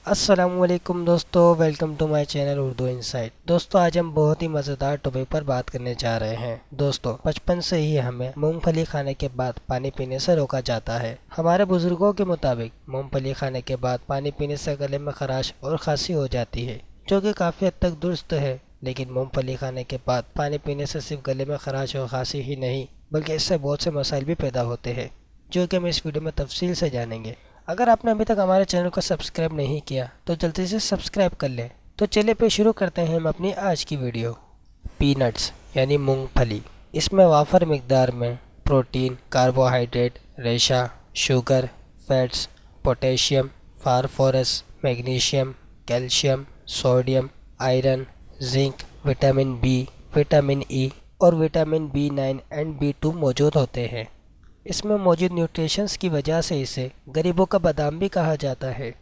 अस्सलाम वालेकुम दोस्तों, welcome to my channel Urdu insight. दोस्तों, आज हम बहुत ही मज़ेदार टॉपिक पर बात करने जा रहे हैं। दोस्तों, बचपन से ही हमें मूंगफली खाने के बाद पानी पीने से रोका जाता है। हमारे बुजुर्गों के मुताबिक मूंगफली खाने के बाद पानी पीने से गले में खराश और खांसी हो जाती है, जो कि काफ़ी हद तक दुरुस्त है। लेकिन मूंगफली खाने के बाद पानी पीने से सिर्फ गले में खराश और खांसी ही नहीं, बल्कि इससे बहुत से मसाइल भी पैदा होते हैं, जो कि हम इस वीडियो में तफसील से जानेंगे। अगर आपने अभी तक हमारे चैनल को सब्सक्राइब नहीं किया तो जल्दी से सब्सक्राइब कर लें। तो चलिए पे शुरू करते हैं हम अपनी आज की वीडियो। पीनट्स यानी मूंगफली, इसमें वाफर मिकदार में प्रोटीन, कार्बोहाइड्रेट, रेशा, sugar, fats, potassium, phosphorus, magnesium, calcium, sodium, iron, zinc, vitamin B, vitamin E और विटामिन बी9 एंड बी2 मौजूद होते हैं। इसमें मौजूद न्यूट्रिशंस की वजह से इसे गरीबों का बादाम भी कहा जाता है।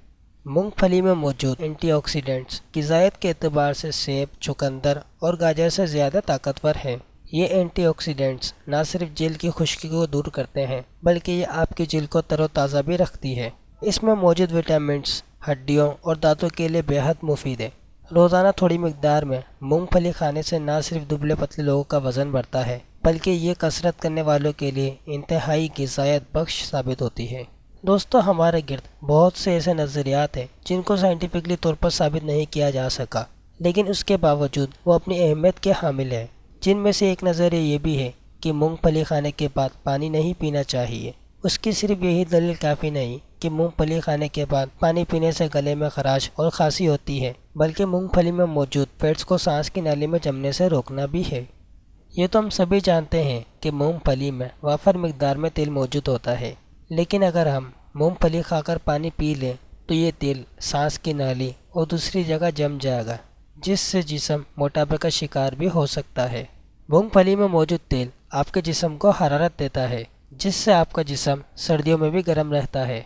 मूंगफली में मौजूद एंटीऑक्सीडेंट्स ग़िज़ायत के एतबार से सेब, चुकंदर और गाजर से ज़्यादा ताकतवर हैं। ये एंटीऑक्सीडेंट्स न सिर्फ जल्द की खुश्की को दूर करते हैं, बल्कि ये आपकी जल्द को तरोताज़ा भी रखती है। इसमें मौजूद विटामिन्स हड्डियों और दांतों के लिए बेहद मुफीद है। रोज़ाना थोड़ी मिकदार में मूंगफली खाने से न सिर्फ दुबले पतले लोगों का वज़न बढ़ता है, बल्कि ये कसरत करने वालों के लिए इंतहाई ग़िज़ायत बख्श साबित होती है। दोस्तों, हमारे गिर्द बहुत से ऐसे नज़रियात हैं जिनको साइंटिफिकली तौर पर साबित नहीं किया जा सका, लेकिन उसके बावजूद वो अपनी अहमियत के हामिल है। जिनमें से एक नज़रिया ये भी है कि मूंगफली खाने के बाद पानी नहीं पीना चाहिए। उसकी सिर्फ यही दलील काफ़ी नहीं कि मूंगफली खाने के बाद पानी पीने से गले में खराश और खांसी होती है, बल्कि मूंगफली में मौजूद फैट्स को सांस की नाली में जमने से रोकना भी है। ये तो हम सभी जानते हैं कि मूंगफली में वाफर मिकदार में तेल मौजूद होता है, लेकिन अगर हम मूंगफली खाकर पानी पी लें तो ये तेल सांस की नाली और दूसरी जगह जम जाएगा, जिससे जिस्म मोटापे का शिकार भी हो सकता है। मूंगफली में मौजूद तेल आपके जिस्म को हरारत देता है, जिससे आपका जिस्म सर्दियों में भी गर्म रहता है।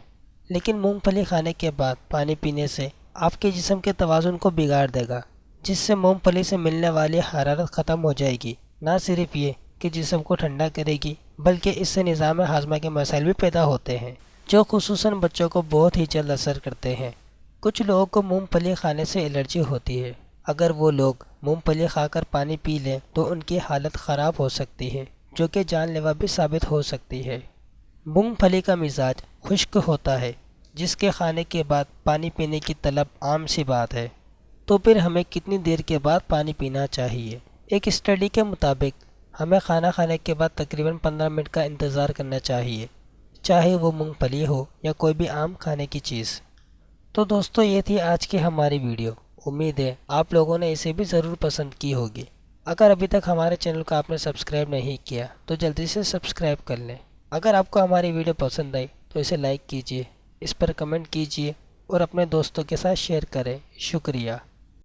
लेकिन मूंगफली खाने के बाद पानी पीने से आपके जिस्म के तवाज़ुन को बिगाड़ देगा, जिससे मूंगफली से मिलने वाली हरारत ख़त्म हो जाएगी। ना सिर्फ ये कि जिस्म को ठंडा करेगी, बल्कि इससे निज़ाम हाजमा के मसाइल भी पैदा होते हैं, जो खुसूसन बच्चों को बहुत ही जल्द असर करते हैं। कुछ लोगों को मूंगफली खाने से एलर्जी होती है। अगर वो लोग मूंगफली खाकर पानी पी लें तो उनकी हालत ख़राब हो सकती है, जो कि जानलेवा भी साबित हो सकती है। मूंगफली का मिजाज खुश्क होता है, जिसके खाने के बाद पानी पीने की तलब आम सी बात है। तो फिर हमें कितनी देर के बाद पानी पीना चाहिए? एक स्टडी के मुताबिक हमें खाना खाने के बाद तकरीबन 15 मिनट का इंतज़ार करना चाहिए, चाहे वो मूंगफली हो या कोई भी आम खाने की चीज़। तो दोस्तों, ये थी आज की हमारी वीडियो। उम्मीद है आप लोगों ने इसे भी ज़रूर पसंद की होगी। अगर अभी तक हमारे चैनल को आपने सब्सक्राइब नहीं किया तो जल्दी से सब्सक्राइब कर लें। अगर आपको हमारी वीडियो पसंद आई तो इसे लाइक कीजिए, इस पर कमेंट कीजिए और अपने दोस्तों के साथ शेयर करें। शुक्रिया।